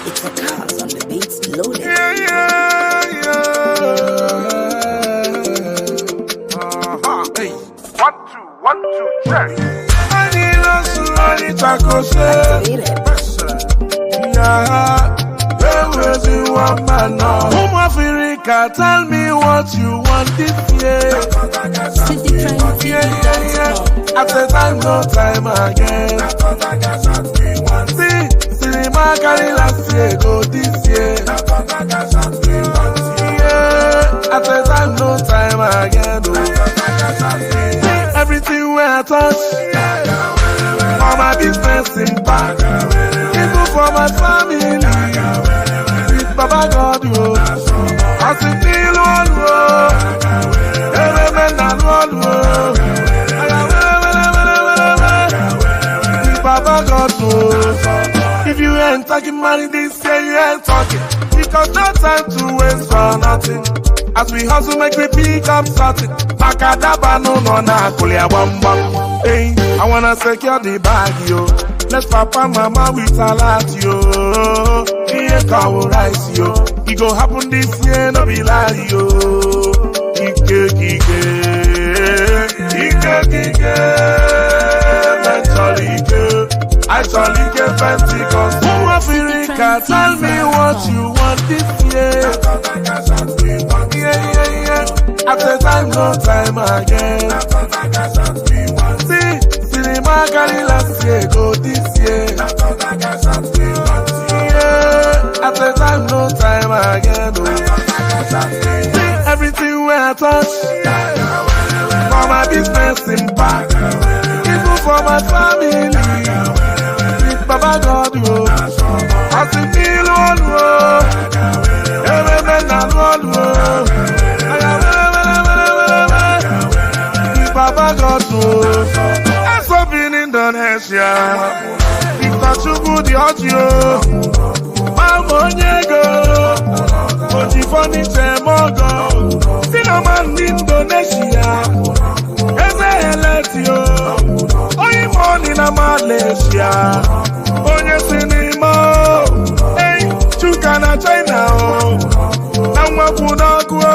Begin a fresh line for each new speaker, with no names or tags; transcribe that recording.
It's a cars on the beats loaded.
Yeah. Hey. 1, 2, check. Africa, tell me what you want this year. At the time, no time again. See, cinema carry last year, go this year. At the time, no time again. See, everything where I touch, for my business impact, even for my family. With Baba God, I see feel one road, every man and one road. With Baba God, if you ain't talking money this year, you ain't talking. Because no time to waste for nothing. As we hustle, make we pick up something. Makadaba no na kulia bam bam. Hey, I wanna secure the bag, yo. Let's papa mama with a lot, yo. Here cow rice, yo. It go happen this year, no be lie, yo. Ike. I jolly get Pentecost. Africa, tell me what you want this year. At the time, no time again. See, cinema carry last year, go this year. At the time, no time again. See, everything where I touch, for my business impact, even for my family. With Baba God, I see feel one road, every man and one road. Baba God knows. That's up in Indonesia. If not you good, the audio. Mama Nyego. Oji funny Temogo. Cinnamon Indonesia. Eze Eletio. Oyi money na Malaysia. Onye cinema. Hey, Chuka na China. Namwa Punaku.